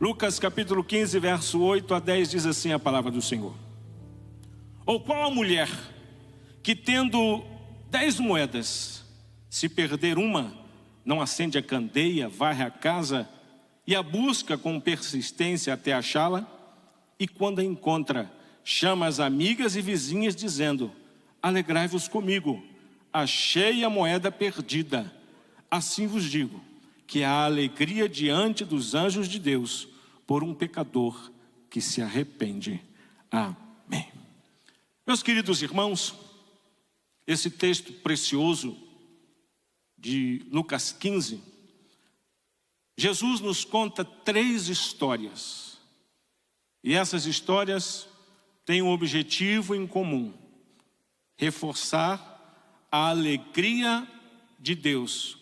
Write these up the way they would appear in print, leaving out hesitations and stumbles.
Lucas capítulo 15, verso 8 a 10 diz assim a palavra do Senhor. Ou qual a mulher que tendo 10 moedas, se perder uma, não acende a candeia, varre a casa e a busca com persistência até achá-la? E quando a encontra, chama as amigas e vizinhas dizendo: alegrai-vos comigo, achei a moeda perdida. Assim vos digo, que há alegria diante dos anjos de Deus por um pecador que se arrepende. Amém. Meus queridos irmãos, esse texto precioso de Lucas 15, Jesus nos conta 3 histórias. E essas histórias têm um objetivo em comum: reforçar a alegria de Deus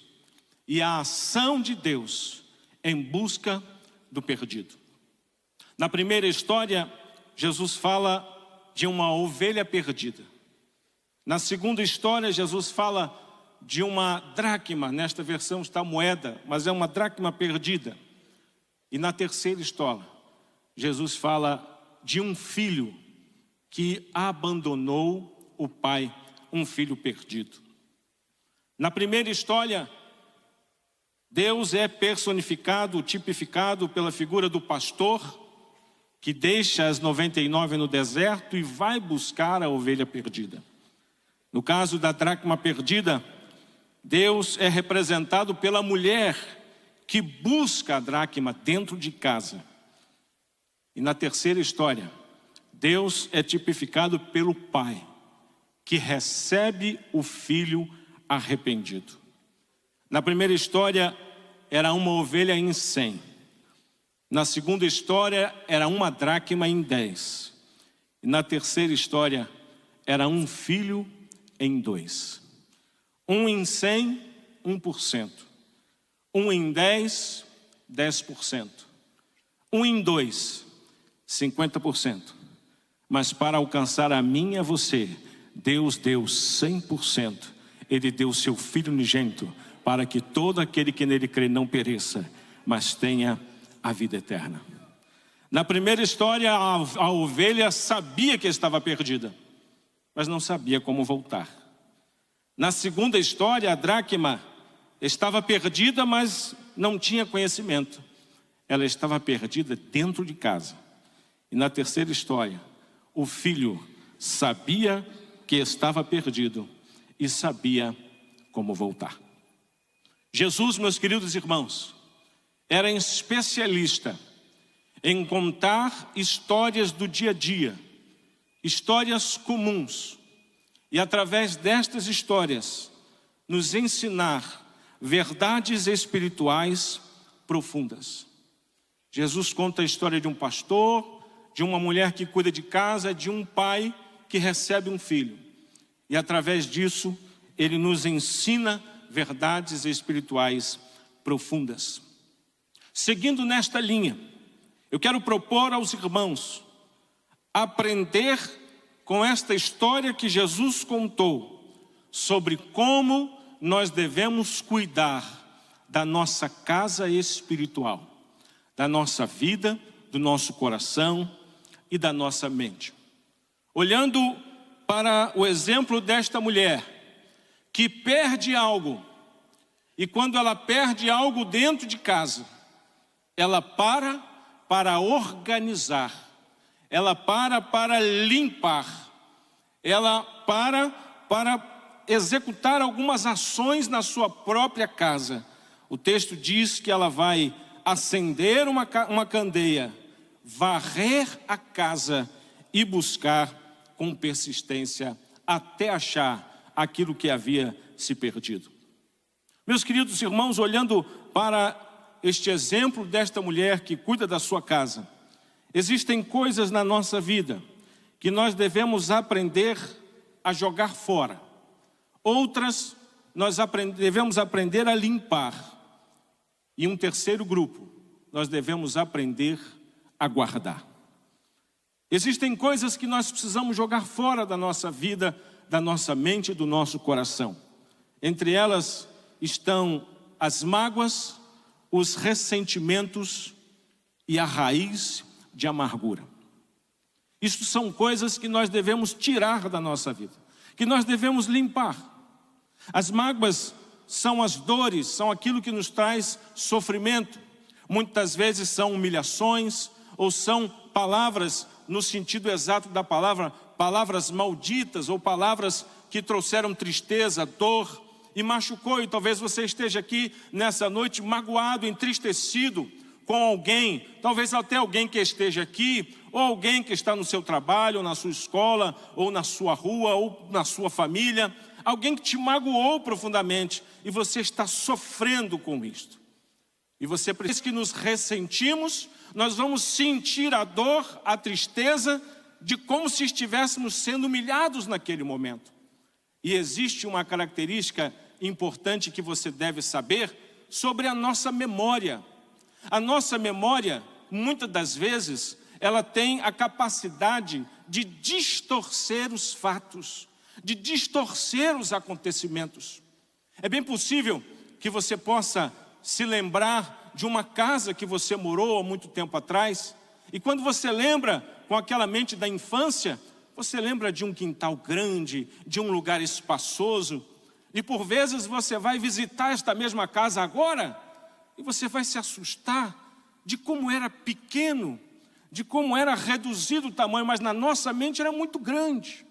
e a ação de Deus em busca do perdido. Na primeira história, Jesus fala de uma ovelha perdida. Na segunda história, Jesus fala de uma dracma, nesta versão está moeda, mas é uma dracma perdida. E na terceira história, Jesus fala de um filho que abandonou o pai, um filho perdido. Na primeira história, Deus é personificado, tipificado pela figura do pastor que deixa as 99 no deserto e vai buscar a ovelha perdida. No caso da dracma perdida, Deus é representado pela mulher que busca a dracma dentro de casa. E na terceira história, Deus é tipificado pelo pai que recebe o filho arrependido. Na primeira história, era uma ovelha em 100. Na segunda história, era uma dracma em 10. E na terceira história, era um filho em 2. 1 em 100, 1%. 1 em 10, 10%. 1 em 2, 50%. Mas para alcançar a mim e a você, Deus deu 100%. Ele deu seu Filho unigênito, para que todo aquele que nele crê não pereça, mas tenha a vida eterna. Na primeira história, a ovelha sabia que estava perdida, mas não sabia como voltar. Na segunda história, a dracma estava perdida, mas não tinha conhecimento. Ela estava perdida dentro de casa. E na terceira história, o filho sabia que estava perdido e sabia como voltar. Jesus, meus queridos irmãos, era especialista em contar histórias do dia a dia, histórias comuns, e através destas histórias nos ensinar verdades espirituais profundas. Jesus conta a história de um pastor, de uma mulher que cuida de casa, de um pai que recebe um filho. E através disso, ele nos ensina verdades espirituais profundas. Seguindo nesta linha, eu quero propor aos irmãos aprender com esta história que Jesus contou sobre como nós devemos cuidar da nossa casa espiritual, da nossa vida, do nosso coração e da nossa mente. Olhando para o exemplo desta mulher que perde algo, e quando ela perde algo dentro de casa, ela para organizar, ela para limpar, ela para executar algumas ações na sua própria casa. O texto diz que ela vai acender uma candeia, varrer a casa e buscar com persistência até achar aquilo que havia se perdido. Meus queridos irmãos, olhando para este exemplo desta mulher que cuida da sua casa, existem coisas na nossa vida que nós devemos aprender a jogar fora. Outras nós devemos aprender a limpar. E um terceiro grupo, nós devemos aprender a guardar. Existem coisas que nós precisamos jogar fora da nossa vida, da nossa mente e do nosso coração. Entre elas estão as mágoas, os ressentimentos e a raiz de amargura. Isto são coisas que nós devemos tirar da nossa vida, que nós devemos limpar. As mágoas são as dores, são aquilo que nos traz sofrimento. Muitas vezes são humilhações, ou são palavras, no sentido exato da palavra, palavras malditas, ou palavras que trouxeram tristeza, dor e machucou. E talvez você esteja aqui nessa noite magoado, entristecido com alguém, talvez até alguém que esteja aqui, ou alguém que está no seu trabalho, ou na sua escola, ou na sua rua, ou na sua família, alguém que te magoou profundamente, e você está sofrendo com isto. E você precisa que nos ressentimos, nós vamos sentir a dor, a tristeza, de como se estivéssemos sendo humilhados naquele momento. E existe uma característica importante que você deve saber sobre a nossa memória. A nossa memória, muitas das vezes, ela tem a capacidade de distorcer os fatos, de distorcer os acontecimentos. É bem possível que você possa se lembrar de uma casa que você morou há muito tempo atrás, e quando você lembra com aquela mente da infância, você lembra de um quintal grande, de um lugar espaçoso, e por vezes você vai visitar esta mesma casa agora, e você vai se assustar de como era pequeno, de como era reduzido o tamanho, mas na nossa mente era muito grande.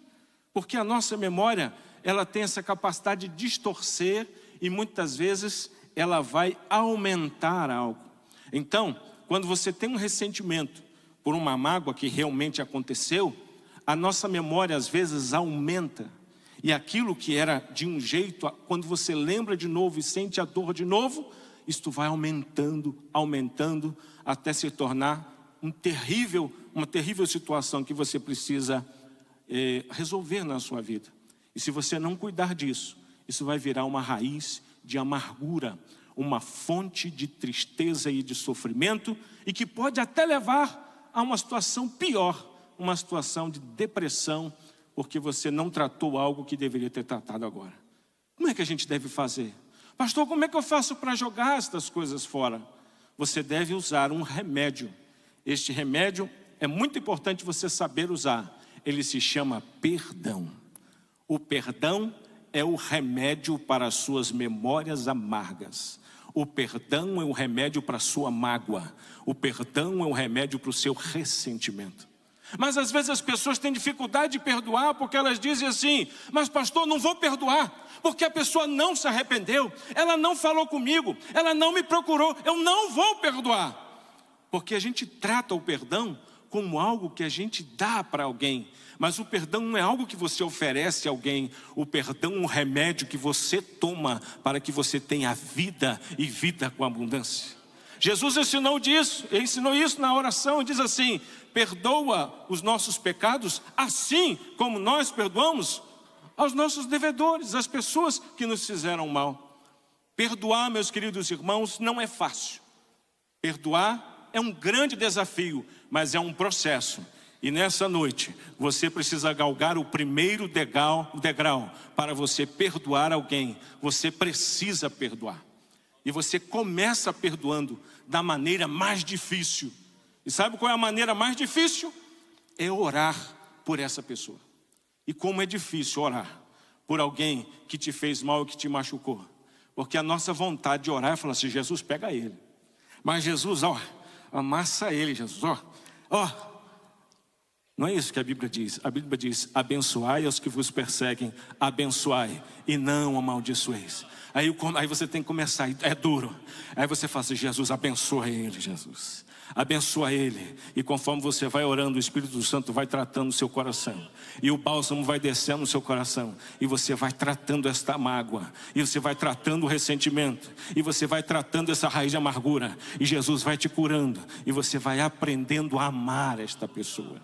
Porque a nossa memória, ela tem essa capacidade de distorcer e muitas vezes ela vai aumentar algo. Então, quando você tem um ressentimento por uma mágoa que realmente aconteceu, a nossa memória às vezes aumenta. E aquilo que era de um jeito, quando você lembra de novo e sente a dor de novo, isto vai aumentando, aumentando, até se tornar uma terrível situação que você precisa resolver na sua vida. E se você não cuidar disso, isso vai virar uma raiz de amargura, uma fonte de tristeza e de sofrimento, e que pode até levar a uma situação pior, uma situação de depressão, porque você não tratou algo que deveria ter tratado agora. Como é que a gente deve fazer? Pastor, como é que eu faço para jogar estas coisas fora? Você deve usar um remédio. Este remédio é muito importante você saber usar. Ele se chama perdão. O perdão é o remédio para as suas memórias amargas. O perdão é o remédio para a sua mágoa. O perdão é o remédio para o seu ressentimento. Mas às vezes as pessoas têm dificuldade de perdoar porque elas dizem assim: mas pastor, não vou perdoar, porque a pessoa não se arrependeu, ela não falou comigo, ela não me procurou, eu não vou perdoar. Porque a gente trata o perdão como algo que a gente dá para alguém, mas o perdão não é algo que você oferece a alguém. O perdão é um remédio que você toma para que você tenha vida e vida com abundância. Jesus ensinou isso na oração, e diz assim: perdoa os nossos pecados, assim como nós perdoamos aos nossos devedores, as pessoas que nos fizeram mal. Perdoar, meus queridos irmãos, não é fácil. Perdoar é um grande desafio, mas é um processo. E nessa noite, você precisa galgar o primeiro degrau para você perdoar alguém. Você precisa perdoar. E você começa perdoando da maneira mais difícil. E sabe qual é a maneira mais difícil? É orar por essa pessoa. E como é difícil orar por alguém que te fez mal e que te machucou. Porque a nossa vontade de orar é falar assim: Jesus, pega ele. Mas Jesus, amassa ele, Jesus, Não é isso que a Bíblia diz. A Bíblia diz: abençoai aos que vos perseguem, abençoai e não amaldiçoeis. Aí você tem que começar, é duro. Aí você fala assim: Jesus, abençoa ele, Jesus. Abençoa ele. E conforme você vai orando, o Espírito Santo vai tratando o seu coração. E o bálsamo vai descendo no seu coração. E você vai tratando esta mágoa. E você vai tratando o ressentimento. E você vai tratando essa raiz de amargura. E Jesus vai te curando. E você vai aprendendo a amar esta pessoa.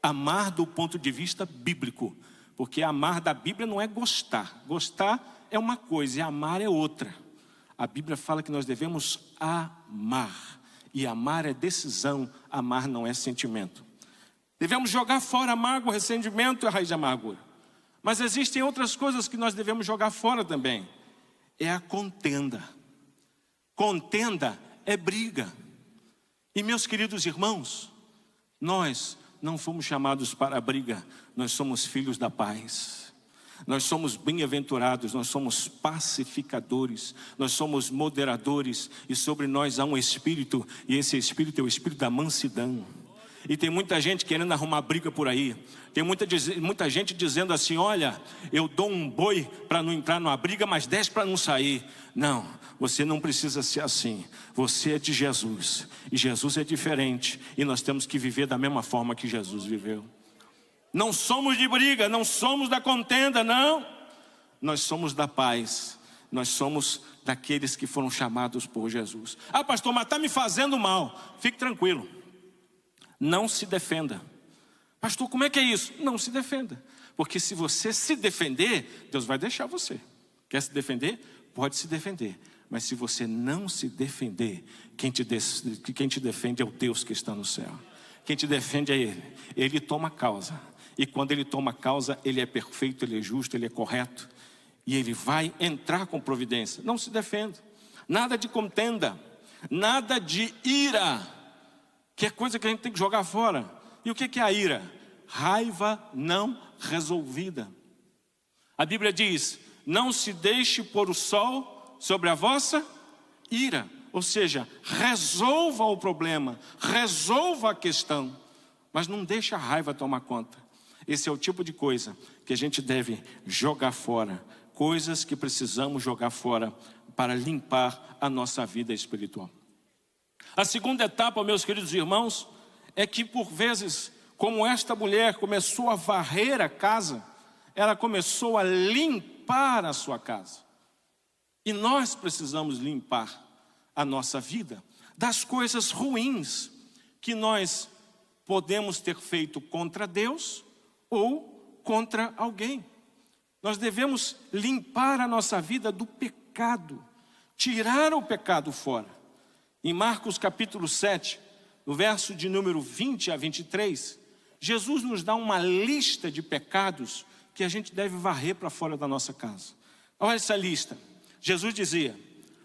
Amar do ponto de vista bíblico. Porque amar da Bíblia não é gostar. Gostar é uma coisa e amar é outra. A Bíblia fala que nós devemos amar. E amar é decisão, amar não é sentimento. Devemos jogar fora a mágoa, o ressentimento e a raiz de amargura. Mas existem outras coisas que nós devemos jogar fora também. É a contenda. Contenda é briga. E meus queridos irmãos, nós não fomos chamados para a briga, nós somos filhos da paz. Nós somos bem-aventurados, nós somos pacificadores, nós somos moderadores, e sobre nós há um Espírito, e esse Espírito é o Espírito da mansidão. E tem muita gente querendo arrumar briga por aí. Tem muita gente dizendo assim: olha, eu dou um boi para não entrar numa briga, mas 10 para não sair. Não, você não precisa ser assim. Você é de Jesus, e Jesus é diferente, e nós temos que viver da mesma forma que Jesus viveu. Não somos de briga, não somos da contenda, não. Nós somos da paz. Nós somos daqueles que foram chamados por Jesus. Ah, pastor, mas está me fazendo mal. Fique tranquilo. Não se defenda. Pastor, como é que é isso? Não se defenda. Porque se você se defender, Deus vai deixar você. Quer se defender? Pode se defender. Mas se você não se defender, quem te defende é o Deus que está no céu. Quem te defende é Ele. Ele toma causa. E quando Ele toma causa, Ele é perfeito, Ele é justo, Ele é correto. E Ele vai entrar com providência. Não se defenda. Nada de contenda. Nada de ira. Que é coisa que a gente tem que jogar fora. E o que é a ira? Raiva não resolvida. A Bíblia diz: não se deixe pôr o sol sobre a vossa ira. Ou seja, resolva o problema, resolva a questão, mas não deixe a raiva tomar conta. Esse é o tipo de coisa que a gente deve jogar fora. Coisas que precisamos jogar fora para limpar a nossa vida espiritual. A segunda etapa, meus queridos irmãos, é que por vezes, como esta mulher começou a varrer a casa, ela começou a limpar a sua casa. E nós precisamos limpar a nossa vida das coisas ruins que nós podemos ter feito contra Deus ou contra alguém. Nós devemos limpar a nossa vida do pecado, tirar o pecado fora. Em Marcos capítulo 7, no verso de número 20 a 23, Jesus nos dá uma lista de pecados que a gente deve varrer para fora da nossa casa. Olha essa lista. Jesus dizia: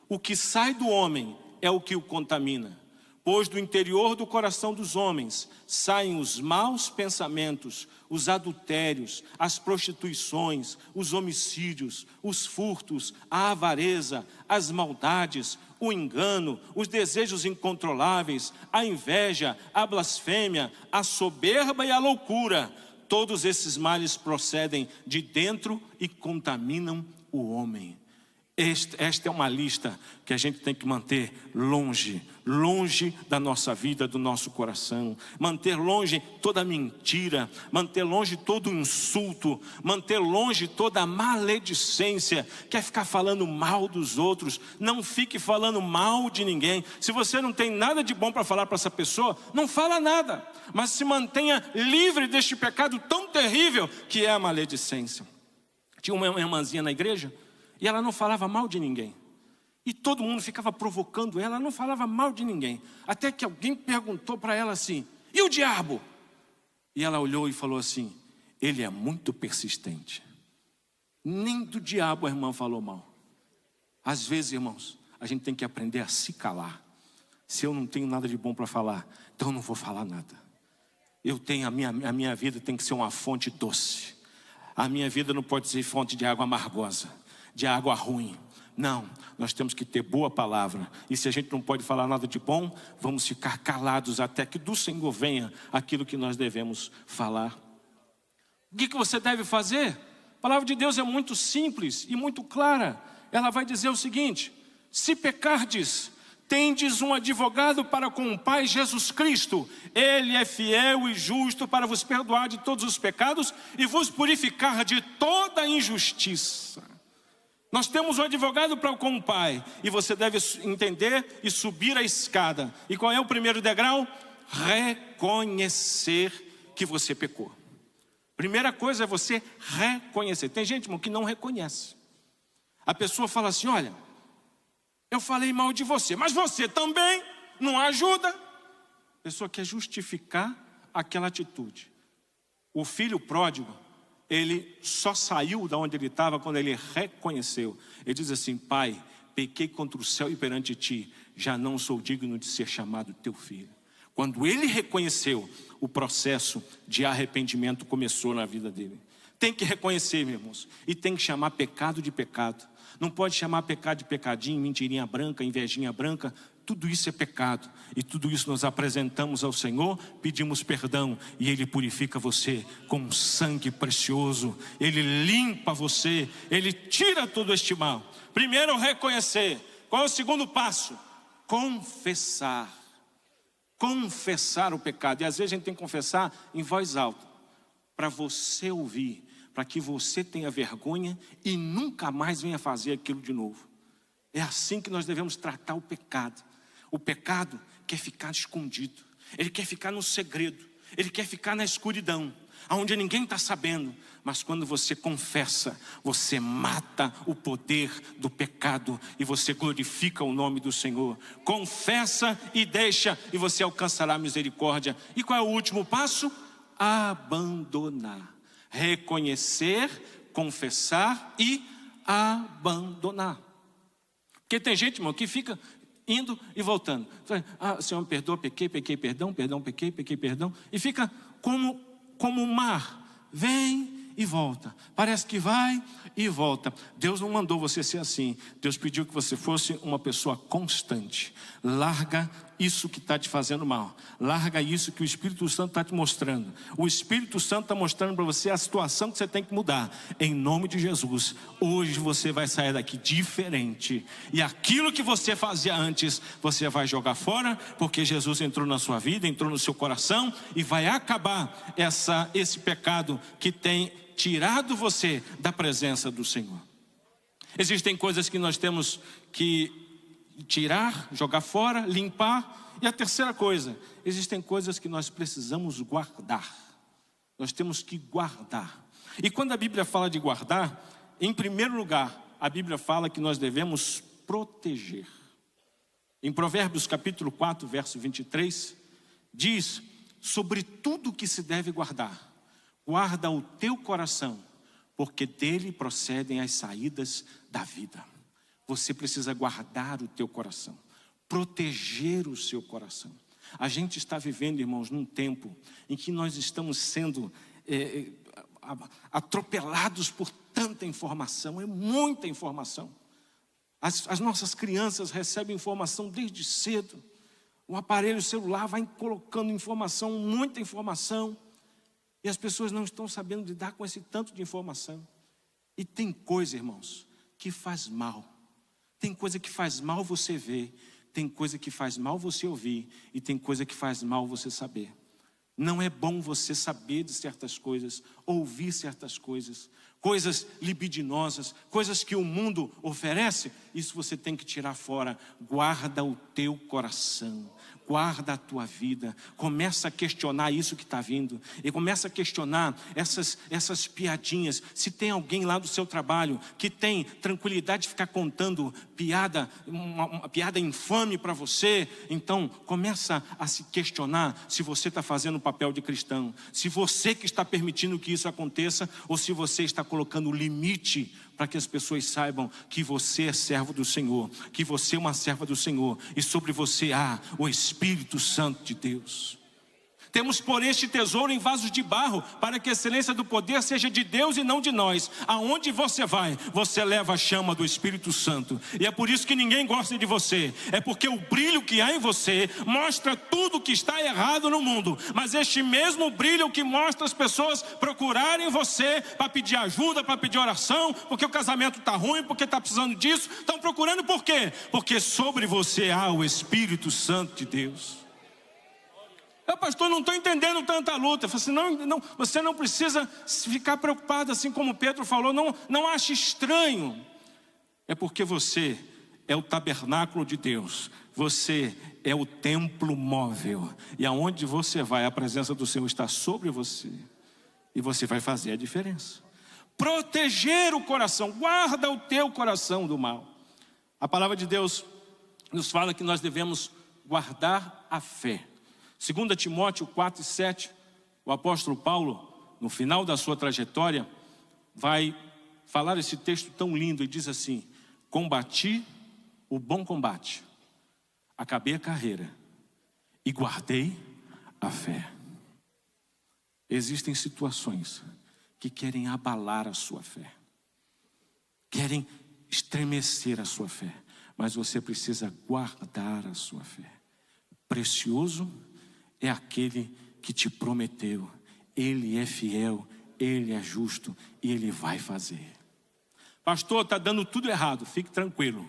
o que sai do homem é o que o contamina, pois do interior do coração dos homens saem os maus pensamentos, os adultérios, as prostituições, os homicídios, os furtos, a avareza, as maldades, o engano, os desejos incontroláveis, a inveja, a blasfêmia, a soberba e a loucura. Todos esses males procedem de dentro e contaminam o homem. Esta é uma lista que a gente tem que manter longe da nossa vida, do nosso coração. Manter longe toda mentira, manter longe todo insulto, manter longe toda maledicência. Quer ficar falando mal dos outros? Não fique falando mal de ninguém. Se você não tem nada de bom para falar para essa pessoa, não fala nada. Mas se mantenha livre deste pecado tão terrível que é a maledicência. Tinha uma irmãzinha na igreja, e ela não falava mal de ninguém. E todo mundo ficava provocando ela não falava mal de ninguém. Até que alguém perguntou para ela assim: e o diabo? E ela olhou e falou assim: ele é muito persistente. Nem do diabo a irmã falou mal. Às vezes, irmãos, a gente tem que aprender a se calar. Se eu não tenho nada de bom para falar, então eu não vou falar nada. A minha vida tem que ser uma fonte doce. A minha vida não pode ser fonte de água amargosa, de água ruim. Não, nós temos que ter boa palavra. E se a gente não pode falar nada de bom, vamos ficar calados até que do Senhor venha aquilo que nós devemos falar. O que você deve fazer? A palavra de Deus é muito simples e muito clara. Ela vai dizer o seguinte: se pecardes, tendes um advogado para com o Pai, Jesus Cristo. Ele é fiel e justo para vos perdoar de todos os pecados e vos purificar de toda injustiça. Nós temos um advogado para com o Pai, e você deve entender e subir a escada. E qual é o primeiro degrau? Reconhecer que você pecou. Primeira coisa é você reconhecer. Tem gente, irmão, que não reconhece. A pessoa fala assim: olha, eu falei mal de você, mas você também não ajuda. A pessoa quer justificar aquela atitude. O filho pródigo, ele só saiu da onde ele estava quando ele reconheceu. Ele diz assim: pai, pequei contra o céu e perante ti, já não sou digno de ser chamado teu filho. Quando ele reconheceu, o processo de arrependimento começou na vida dele. Tem que reconhecer, meus irmãos, e tem que chamar pecado de pecado. Não pode chamar pecado de pecadinho, mentirinha branca, invejinha branca. Tudo isso é pecado, e tudo isso nós apresentamos ao Senhor, pedimos perdão, e Ele purifica você com um sangue precioso. Ele limpa você, Ele tira todo este mal. Primeiro, reconhecer. Qual é o segundo passo? Confessar. Confessar o pecado. E às vezes a gente tem que confessar em voz alta, para você ouvir, para que você tenha vergonha e nunca mais venha fazer aquilo de novo. É assim que nós devemos tratar o pecado. O pecado quer ficar escondido, ele quer ficar no segredo, ele quer ficar na escuridão, onde ninguém está sabendo. Mas quando você confessa, você mata o poder do pecado e você glorifica o nome do Senhor. Confessa e deixa, e você alcançará a misericórdia. E qual é o último passo? Abandonar. Reconhecer, confessar e abandonar. Porque tem gente, irmão, que fica indo e voltando. Senhor, me perdoa, pequei, perdão, pequei, perdão. E fica como o mar, vem e volta. Parece que vai e volta. Deus não mandou você ser assim. Deus pediu que você fosse uma pessoa constante. Larga isso que está te fazendo mal. Larga isso que o Espírito Santo está te mostrando. O Espírito Santo está mostrando para você a situação que você tem que mudar. Em nome de Jesus, hoje você vai sair daqui diferente. E aquilo que você fazia antes, você vai jogar fora, porque Jesus entrou na sua vida, entrou no seu coração e vai acabar esse pecado que tem tirado você da presença do Senhor. Existem coisas que nós temos que tirar, jogar fora, limpar. E a terceira coisa, existem coisas que nós precisamos guardar. Nós temos que guardar. E quando a Bíblia fala de guardar, em primeiro lugar, a Bíblia fala que nós devemos proteger. Em Provérbios capítulo 4, verso 23, diz: sobre tudo que se deve guardar, guarda o teu coração, porque dele procedem as saídas da vida. Você precisa guardar o teu coração, proteger o seu coração. A gente está vivendo, irmãos, num tempo em que nós estamos sendo atropelados por tanta informação. É muita informação. As nossas crianças recebem informação desde cedo. O aparelho celular vai colocando informação, muita informação. E as pessoas não estão sabendo lidar com esse tanto de informação. E tem coisa, irmãos, que faz mal. Tem coisa que faz mal você ver, tem coisa que faz mal você ouvir, e tem coisa que faz mal você saber. Não é bom você saber de certas coisas, ouvir certas coisas, coisas libidinosas, coisas que o mundo oferece. Isso você tem que tirar fora. Guarda o teu coração, guarda a tua vida. Começa a questionar isso que está vindo, e começa a questionar essas piadinhas. Se tem alguém lá do seu trabalho que tem tranquilidade de ficar contando piada, uma piada infame para você, então começa a se questionar se você está fazendo o papel de cristão, se você que está permitindo que isso aconteça, ou se você está colocando limite para que as pessoas saibam que você é servo do Senhor, que você é uma serva do Senhor, e sobre você há o Espírito Santo de Deus. Temos por este tesouro em vasos de barro, para que a excelência do poder seja de Deus e não de nós. Aonde você vai, você leva a chama do Espírito Santo. E é por isso que ninguém gosta de você. É porque o brilho que há em você mostra tudo que está errado no mundo. Mas este mesmo brilho que mostra as pessoas procurarem você para pedir ajuda, para pedir oração, porque o casamento está ruim, porque está precisando disso. Estão procurando por quê? Porque sobre você há o Espírito Santo de Deus. Pastor, não estou entendendo tanta luta. Eu falei assim, não, você não precisa ficar preocupado, assim como Pedro falou. Não ache estranho. É porque você é o tabernáculo de Deus. Você é o templo móvel. E aonde você vai, a presença do Senhor está sobre você. E você vai fazer a diferença. Proteger o coração. Guarda o teu coração do mal. A palavra de Deus nos fala que nós devemos guardar a fé. 2 Timóteo 4:7, o apóstolo Paulo, no final da sua trajetória, vai falar esse texto tão lindo e diz assim: combati o bom combate, acabei a carreira e guardei a fé. Existem situações que querem abalar a sua fé, querem estremecer a sua fé, mas você precisa guardar a sua fé. Precioso é aquele que te prometeu. Ele é fiel, Ele é justo e Ele vai fazer. Pastor, está dando tudo errado. Fique tranquilo,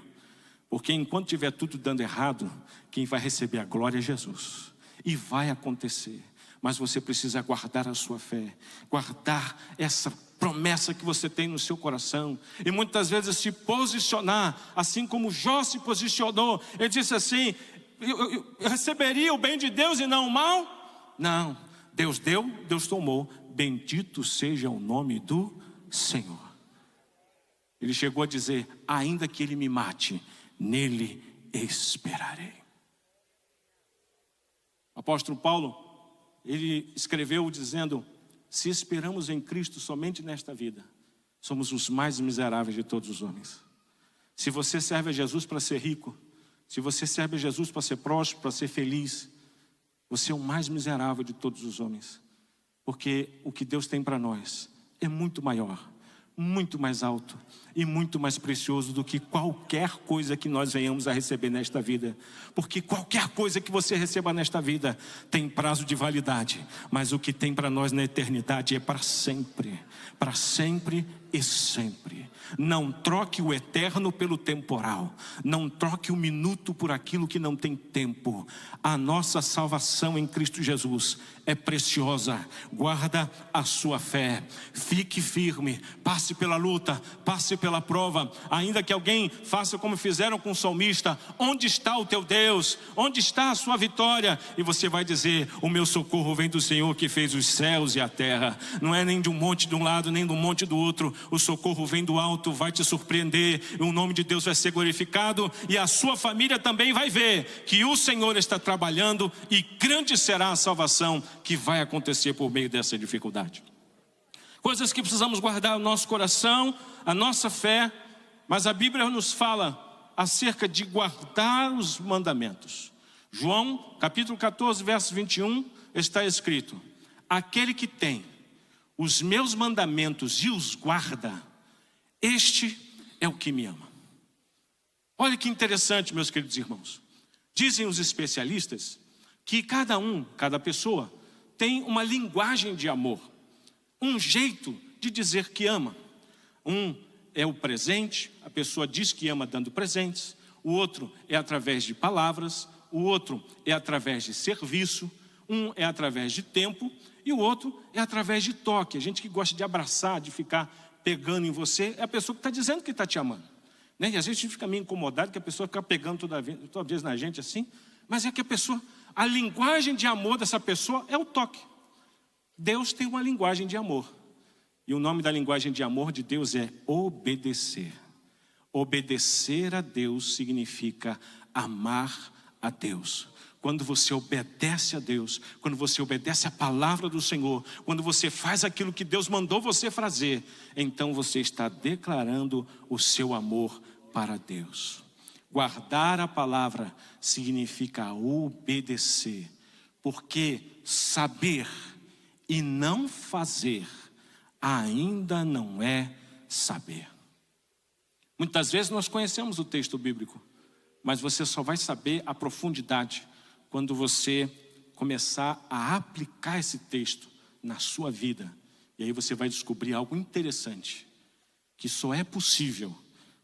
porque enquanto tiver tudo dando errado, quem vai receber a glória é Jesus. E vai acontecer. Mas você precisa guardar a sua fé, guardar essa promessa que você tem no seu coração, e muitas vezes se posicionar, assim como Jó se posicionou. Ele disse assim: eu receberia o bem de Deus e não o mal? Não, Deus deu, Deus tomou, bendito seja o nome do Senhor. Ele chegou a dizer: ainda que Ele me mate, nele esperarei. O apóstolo Paulo, ele escreveu dizendo: se esperamos em Cristo somente nesta vida, somos os mais miseráveis de todos os homens. Se você serve a Jesus para ser rico, se você serve a Jesus para ser próspero, para ser feliz, você é o mais miserável de todos os homens. Porque o que Deus tem para nós é muito maior, muito mais alto e muito mais precioso do que qualquer coisa que nós venhamos a receber nesta vida. Porque qualquer coisa que você receba nesta vida tem prazo de validade, mas o que tem para nós na eternidade é para sempre e sempre. Não troque o eterno pelo temporal, não troque o minuto por aquilo que não tem tempo. A nossa salvação em Cristo Jesus é preciosa. Guarda a sua fé, fique firme, passe pela luta, passe pela prova. Ainda que alguém faça como fizeram com o salmista: onde está o teu Deus? Onde está a sua vitória? E você vai dizer: o meu socorro vem do Senhor que fez os céus e a terra. Não é nem de um monte de um lado, nem de um monte do outro. O socorro vem do alto, vai te surpreender, o nome de Deus vai ser glorificado, e a sua família também vai ver que o Senhor está trabalhando, e grande será a salvação que vai acontecer por meio dessa dificuldade. Coisas que precisamos guardar no nosso coração, a nossa fé. Mas a Bíblia nos fala acerca de guardar os mandamentos. João capítulo 14, verso 21, está escrito: aquele que tem os meus mandamentos e os guarda, este é o que me ama. Olha que interessante, meus queridos irmãos. Dizem os especialistas que cada pessoa tem uma linguagem de amor, um jeito de dizer que ama. Um é o presente, a pessoa diz que ama dando presentes. O outro é através de palavras. O outro é através de serviço. Um é através de tempo. E o outro é através de toque. A gente que gosta de abraçar, de ficar pegando em você, é a pessoa que está dizendo que está te amando, né? E às vezes a gente fica meio incomodado que a pessoa fica pegando toda vez na gente assim. Mas é que a linguagem de amor dessa pessoa é o toque. Deus tem uma linguagem de amor. E o nome da linguagem de amor de Deus é obedecer. Obedecer a Deus significa amar a Deus. Quando você obedece a Deus, quando você obedece a palavra do Senhor, quando você faz aquilo que Deus mandou você fazer, então você está declarando o seu amor para Deus. Guardar a palavra significa obedecer, porque saber e não fazer ainda não é saber. Muitas vezes nós conhecemos o texto bíblico, mas você só vai saber a profundidade quando você começar a aplicar esse texto na sua vida. E aí você vai descobrir algo interessante, que só é possível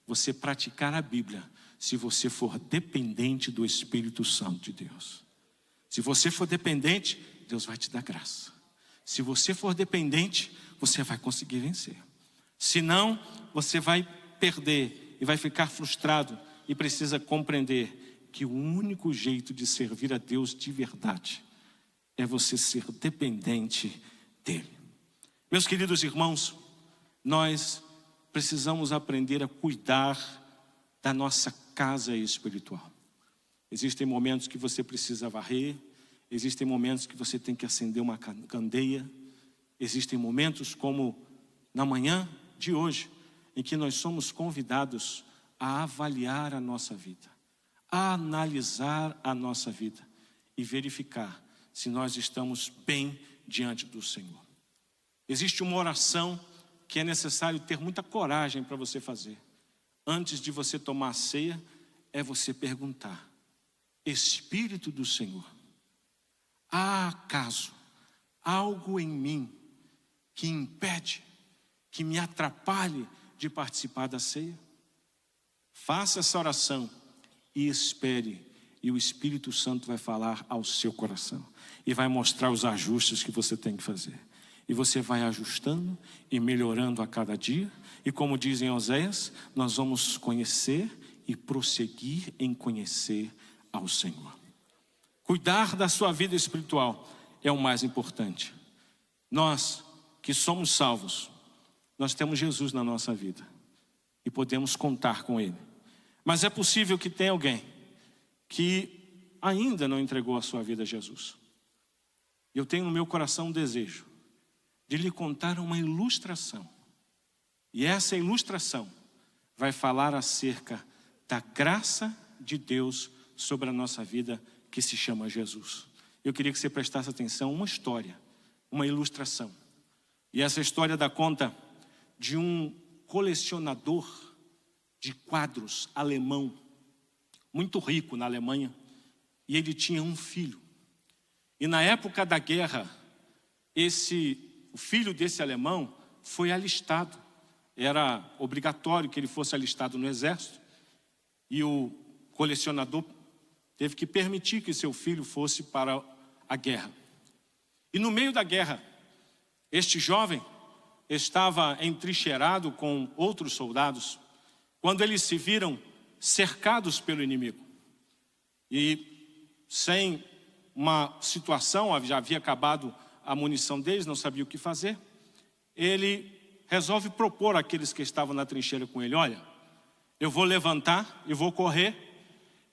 você praticar a Bíblia se você for dependente do Espírito Santo de Deus. Se você for dependente, Deus vai te dar graça. Se você for dependente, você vai conseguir vencer. Senão, você vai perder e vai ficar frustrado, e precisa compreender que o único jeito de servir a Deus de verdade é você ser dependente dEle. Meus queridos irmãos, nós precisamos aprender a cuidar da nossa casa espiritual. Existem momentos que você precisa varrer, existem momentos que você tem que acender uma candeia, existem momentos como na manhã de hoje, em que nós somos convidados a avaliar a nossa vida, a analisar a nossa vida e verificar se nós estamos bem diante do Senhor. Existe uma oração que é necessário ter muita coragem para você fazer. Antes de você tomar a ceia, é você perguntar: Espírito do Senhor, há acaso algo em mim que impede, que me atrapalhe de participar da ceia? Faça essa oração e espere, e o Espírito Santo vai falar ao seu coração e vai mostrar os ajustes que você tem que fazer. E você vai ajustando e melhorando a cada dia. E como dizem Oséias, nós vamos conhecer e prosseguir em conhecer ao Senhor. Cuidar da sua vida espiritual é o mais importante. Nós que somos salvos, nós temos Jesus na nossa vida e podemos contar com Ele. Mas é possível que tenha alguém que ainda não entregou a sua vida a Jesus. Eu tenho no meu coração um desejo de lhe contar uma ilustração. E essa ilustração vai falar acerca da graça de Deus sobre a nossa vida, que se chama Jesus. Eu queria que você prestasse atenção a uma história, uma ilustração. E essa história dá conta de um colecionador de quadros alemão, muito rico na Alemanha, e ele tinha um filho. E na época da guerra, o filho desse alemão foi alistado. Era obrigatório que ele fosse alistado no exército, e o colecionador teve que permitir que seu filho fosse para a guerra. E no meio da guerra, este jovem estava entrincheirado com outros soldados, quando eles se viram cercados pelo inimigo. E sem uma situação, já havia acabado a munição deles, não sabia o que fazer, ele resolve propor àqueles que estavam na trincheira com ele: olha, eu vou levantar, eu vou correr,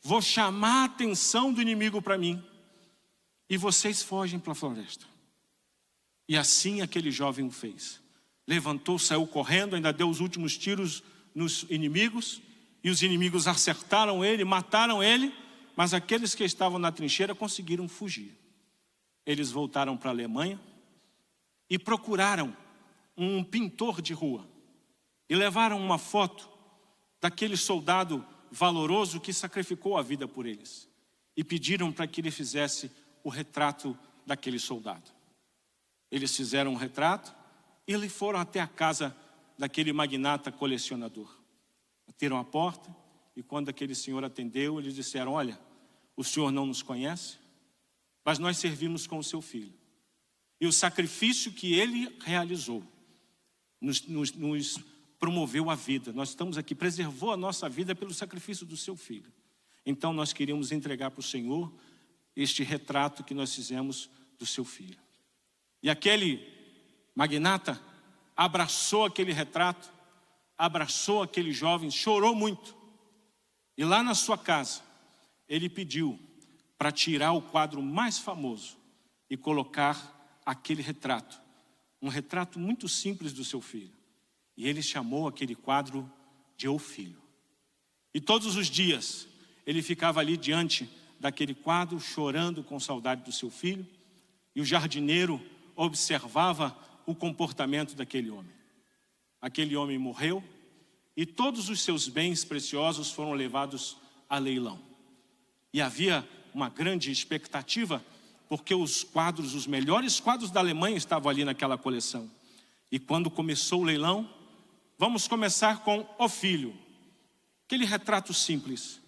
vou chamar a atenção do inimigo para mim, e vocês fogem para a floresta. E assim aquele jovem o fez. Levantou, saiu correndo, ainda deu os últimos tiros nos inimigos, e os inimigos acertaram ele, mataram ele, mas aqueles que estavam na trincheira conseguiram fugir. Eles voltaram para a Alemanha e procuraram um pintor de rua e levaram uma foto daquele soldado valoroso que sacrificou a vida por eles, e pediram para que ele fizesse o retrato daquele soldado. Eles fizeram um retrato e eles foram até a casa daquele magnata colecionador. Bateram a porta, e quando aquele senhor atendeu, eles disseram: olha, o senhor não nos conhece, mas nós servimos com o seu filho, e o sacrifício que ele realizou nos promoveu a vida. Nós estamos aqui, preservou a nossa vida pelo sacrifício do seu filho. Então nós queríamos entregar para o Senhor este retrato que nós fizemos do seu filho. E aquele magnata abraçou aquele retrato, abraçou aquele jovem, chorou muito. E lá na sua casa, ele pediu para tirar o quadro mais famoso e colocar aquele retrato, um retrato muito simples do seu filho. E ele chamou aquele quadro de O Filho. E todos os dias ele ficava ali diante daquele quadro, chorando com saudade do seu filho, e o jardineiro observava o comportamento daquele homem. Aquele homem morreu, e todos os seus bens preciosos foram levados a leilão. E havia uma grande expectativa, porque os quadros, os melhores quadros da Alemanha estavam ali naquela coleção. E quando começou o leilão, vamos começar com O Filho, aquele retrato simples.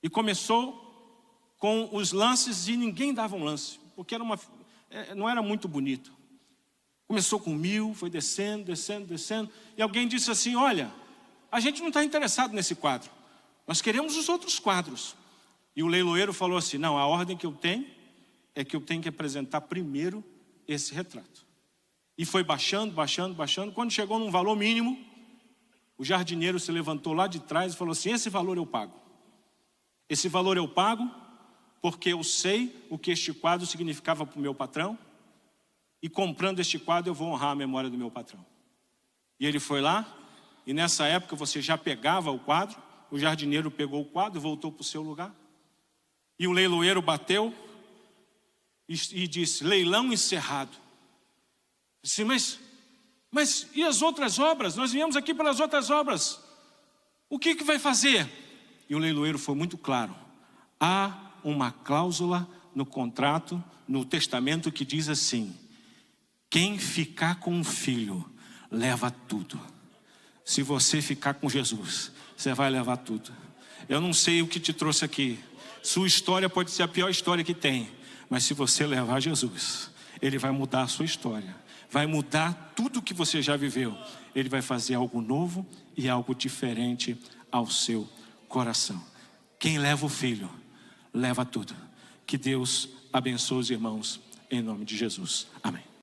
E começou com os lances, e ninguém dava um lance, porque não era muito bonito. Começou com 1.000, foi descendo, descendo, descendo, e alguém disse assim: olha, a gente não está interessado nesse quadro, nós queremos os outros quadros. E o leiloeiro falou assim: não, a ordem que eu tenho é que eu tenho que apresentar primeiro esse retrato. E foi baixando, baixando, baixando. Quando chegou num valor mínimo, o jardineiro se levantou lá de trás e falou assim: esse valor eu pago. Esse valor eu pago porque eu sei o que este quadro significava para o meu patrão, e comprando este quadro eu vou honrar a memória do meu patrão. E ele foi lá, e nessa época você já pegava o quadro, o jardineiro pegou o quadro e voltou para o seu lugar. E o leiloeiro bateu e disse: leilão encerrado. Disse: mas e as outras obras? Nós viemos aqui pelas outras obras. O que vai fazer? E o leiloeiro foi muito claro: há uma cláusula no contrato, no testamento, que diz assim: quem ficar com o filho leva tudo. Se você ficar com Jesus, você vai levar tudo. Eu não sei o que te trouxe aqui. Sua história pode ser a pior história que tem, mas se você levar Jesus, Ele vai mudar a sua história, vai mudar tudo que você já viveu. Ele vai fazer algo novo e algo diferente ao seu coração. Quem leva o filho, leva tudo. Que Deus abençoe os irmãos, em nome de Jesus. Amém.